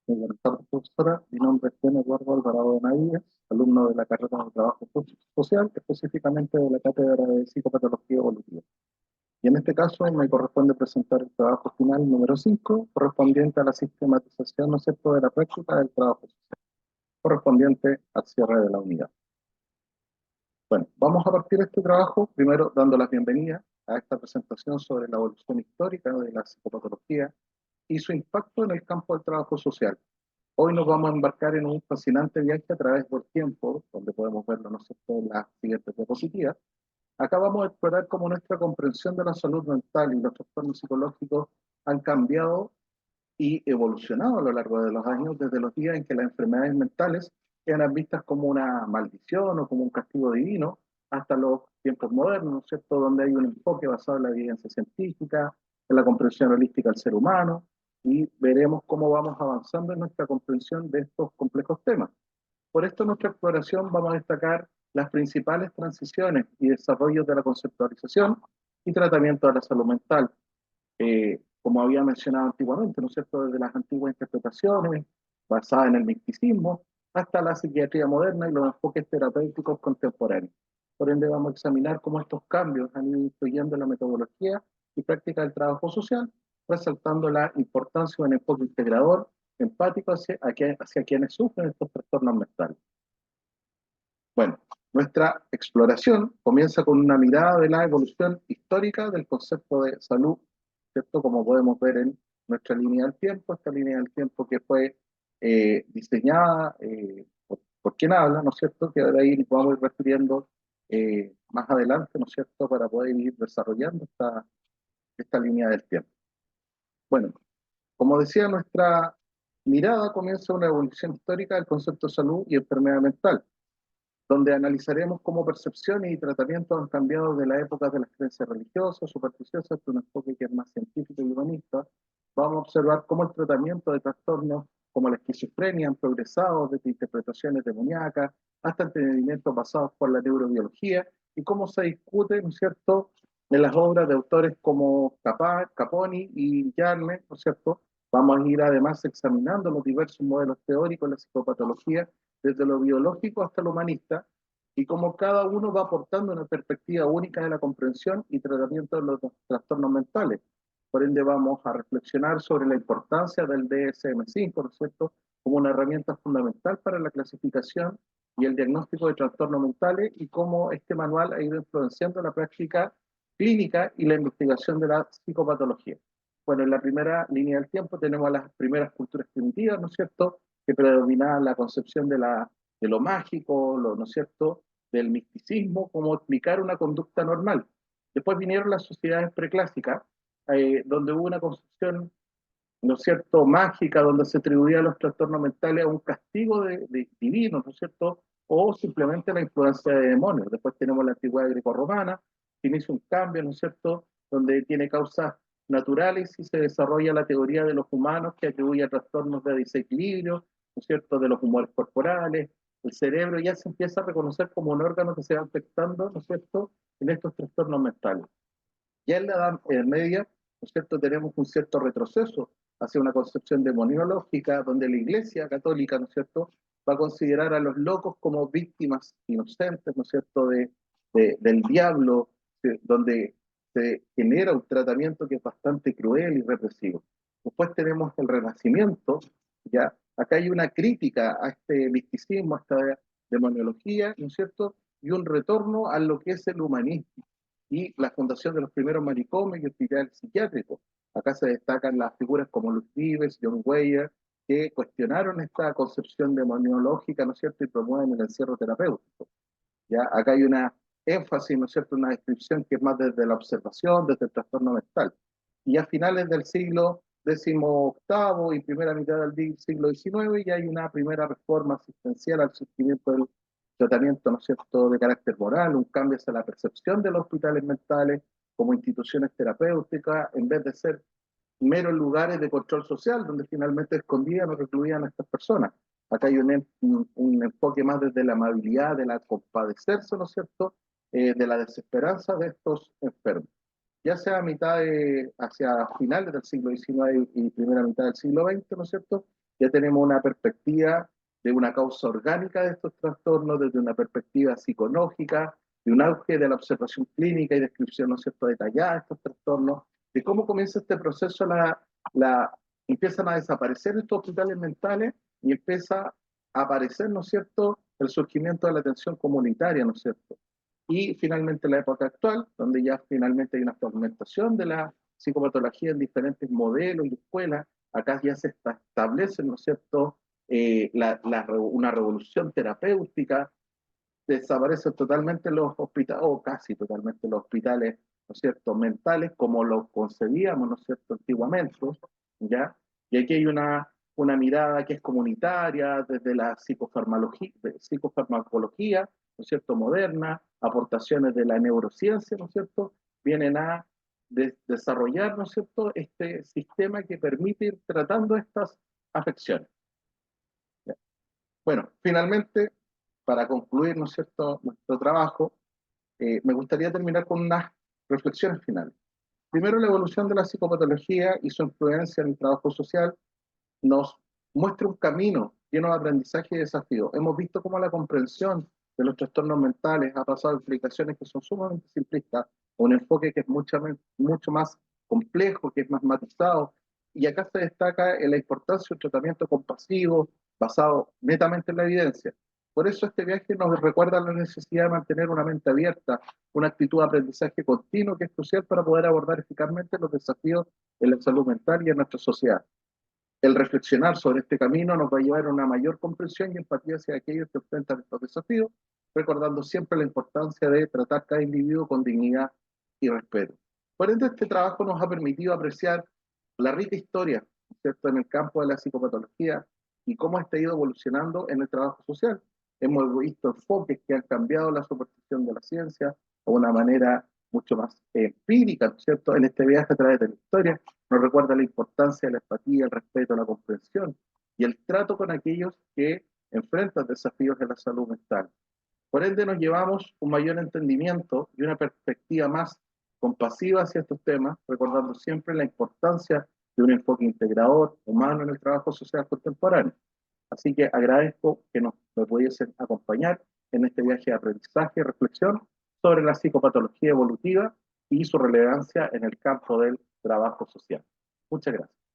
Muy buenas tardes, profesora. Mi nombre es Juan Eduardo Alvarado Benavides, alumno de la carrera de Trabajo Social, específicamente de la Cátedra de Psicopatología Evolutiva. Y en este caso me corresponde presentar el trabajo final número 5, correspondiente a la sistematización, ¿no es cierto?, de la práctica del trabajo social, correspondiente al cierre de la unidad. Bueno, vamos a partir este trabajo primero dando la bienvenida a esta presentación sobre la evolución histórica de la psicopatología y su impacto en el campo del trabajo social. Hoy nos vamos a embarcar en un fascinante viaje a través del tiempo, donde podemos verlo, ¿no es cierto?, en las siguientes diapositivas. Acá vamos a explorar cómo nuestra comprensión de la salud mental y los trastornos psicológicos han cambiado y evolucionado a lo largo de los años, desde los días en que las enfermedades mentales eran vistas como una maldición o como un castigo divino, hasta los tiempos modernos, ¿no es cierto?, donde hay un enfoque basado en la evidencia científica, en la comprensión holística del ser humano, y veremos cómo vamos avanzando en nuestra comprensión de estos complejos temas. Por esto, en nuestra exploración vamos a destacar las principales transiciones y desarrollos de la conceptualización y tratamiento de la salud mental, como había mencionado antiguamente, ¿no es cierto?, desde las antiguas interpretaciones basadas en el misticismo hasta la psiquiatría moderna y los enfoques terapéuticos contemporáneos. Por ende, vamos a examinar cómo estos cambios han ido influyendo en la metodología y práctica del trabajo social, resaltando la importancia de un enfoque integrador, empático hacia quienes sufren estos trastornos mentales. Bueno, nuestra exploración comienza con una mirada de la evolución histórica del concepto de salud, ¿cierto? Como podemos ver en nuestra línea del tiempo, esta línea del tiempo que fue diseñada por quien habla, ¿no es cierto? Que de ahí nos vamos a ir refiriendo más adelante, ¿no es cierto? Para poder ir desarrollando esta línea del tiempo. Bueno, como decía, nuestra mirada comienza una evolución histórica del concepto de salud y enfermedad mental, donde analizaremos cómo percepciones y tratamientos han cambiado de la época de las creencias religiosas, supersticiosas, hasta un enfoque que es más científico y humanista. Vamos a observar cómo el tratamiento de trastornos como la esquizofrenia han progresado desde interpretaciones demoníacas hasta entendimientos basados por la neurobiología y cómo se discute, ¿no es cierto?, en las obras de autores como Caponi y Yarne, ¿no es cierto? Vamos a ir además examinando los diversos modelos teóricos de la psicopatología desde lo biológico hasta lo humanista, y cómo cada uno va aportando una perspectiva única de la comprensión y tratamiento de los trastornos mentales. Por ende, vamos a reflexionar sobre la importancia del DSM-5, ¿no es cierto?, como una herramienta fundamental para la clasificación y el diagnóstico de trastornos mentales, y cómo este manual ha ido influenciando la práctica clínica y la investigación de la psicopatología. Bueno, en la primera línea del tiempo tenemos a las primeras culturas primitivas, ¿no es cierto?, que predominaba la concepción de lo mágico, ¿no es cierto?, del misticismo, como explicar una conducta normal. Después vinieron las sociedades preclásicas, donde hubo una concepción, ¿no es cierto?, mágica, donde se atribuía a los trastornos mentales a un castigo divino, ¿no es cierto?, o simplemente la influencia de demonios. Después tenemos la antigüedad grecorromana, que inicia un cambio, ¿no es cierto?, donde tiene causas naturales y se desarrolla la teoría de los humanos que atribuye a trastornos de desequilibrio, ¿no es cierto?, de los humores corporales, el cerebro ya se empieza a reconocer como un órgano que se va afectando, ¿no es cierto?, en estos trastornos mentales. Ya en la Edad Media, ¿no es cierto?, tenemos un cierto retroceso hacia una concepción demoniológica, donde la Iglesia Católica, ¿no es cierto?, va a considerar a los locos como víctimas inocentes, ¿no es cierto?, del diablo, donde se genera un tratamiento que es bastante cruel y represivo. Después tenemos el Renacimiento, ya, acá hay una crítica a este misticismo, a esta demoniología, ¿no es cierto?, y un retorno a lo que es el humanismo y la fundación de los primeros manicomios y hospitales psiquiátricos. Acá se destacan las figuras como Luis Vives, John Weyer, que cuestionaron esta concepción demoniológica, ¿no es cierto?, y promueven el encierro terapéutico. ¿Ya? Acá hay una énfasis, ¿no es cierto?, una descripción que es más desde la observación, desde el trastorno mental. Y a finales del siglo XVIII y primera mitad del siglo XIX ya hay una primera reforma asistencial al surgimiento del tratamiento, ¿no es cierto?, de carácter moral, un cambio hacia la percepción de los hospitales mentales como instituciones terapéuticas, en vez de ser meros lugares de control social, donde finalmente escondían o recluían a estas personas. Acá hay un enfoque más desde la amabilidad, de la compadecerse, ¿no es cierto?, de la desesperanza de estos enfermos. ya sea hacia finales del siglo XIX y primera mitad del siglo XX, ¿no es cierto? Ya tenemos una perspectiva de una causa orgánica de estos trastornos, desde una perspectiva psicológica, de un auge de la observación clínica y descripción, ¿no es cierto?, detallada de estos trastornos, de cómo comienza este proceso, empiezan a desaparecer estos hospitales mentales y empieza a aparecer, ¿no es cierto?, el surgimiento de la atención comunitaria, ¿no es cierto? Y finalmente la época actual, donde ya finalmente hay una fragmentación de la psicopatología en diferentes modelos y escuelas, acá ya se establece, ¿no es cierto?, una revolución terapéutica, desaparecen totalmente los hospitales, o casi totalmente los hospitales, ¿no es cierto?, mentales, como los concebíamos, ¿no es cierto?, antiguamente, ¿ya? Y aquí hay una mirada que es comunitaria, desde la psicofarmacología, ¿no es cierto?, moderna, aportaciones de la neurociencia, ¿no es cierto?, vienen a desarrollar, ¿no es cierto?, este sistema que permite ir tratando estas afecciones. ¿Ya? Bueno, finalmente, para concluir, ¿no es cierto?, nuestro trabajo, me gustaría terminar con unas reflexiones finales. Primero, la evolución de la psicopatología y su influencia en el trabajo social nos muestra un camino lleno de aprendizaje y desafío. Hemos visto cómo la comprensión de los trastornos mentales ha pasado a explicaciones que son sumamente simplistas, a un enfoque que es mucho más complejo, que es más matizado, y acá se destaca la importancia de un tratamiento compasivo, basado netamente en la evidencia. Por eso este viaje nos recuerda la necesidad de mantener una mente abierta, una actitud de aprendizaje continuo que es crucial para poder abordar eficazmente los desafíos en la salud mental y en nuestra sociedad. El reflexionar sobre este camino nos va a llevar a una mayor comprensión y empatía hacia aquellos que enfrentan estos desafíos, recordando siempre la importancia de tratar cada individuo con dignidad y respeto. Por ende, este trabajo nos ha permitido apreciar la rica historia, ¿cierto?, en el campo de la psicopatología y cómo ha ido evolucionando en el trabajo social. Hemos visto enfoques que han cambiado la superstición de la ciencia a una manera mucho más empírica, ¿no es cierto?, en este viaje a través de la historia nos recuerda la importancia de la empatía, el respeto, la comprensión y el trato con aquellos que enfrentan desafíos de la salud mental. Por ende, nos llevamos un mayor entendimiento y una perspectiva más compasiva hacia estos temas, recordando siempre la importancia de un enfoque integrador, humano en el trabajo social contemporáneo. Así que agradezco que me pudiesen acompañar en este viaje de aprendizaje y reflexión sobre la psicopatología evolutiva y su relevancia en el campo del trabajo social. Muchas gracias.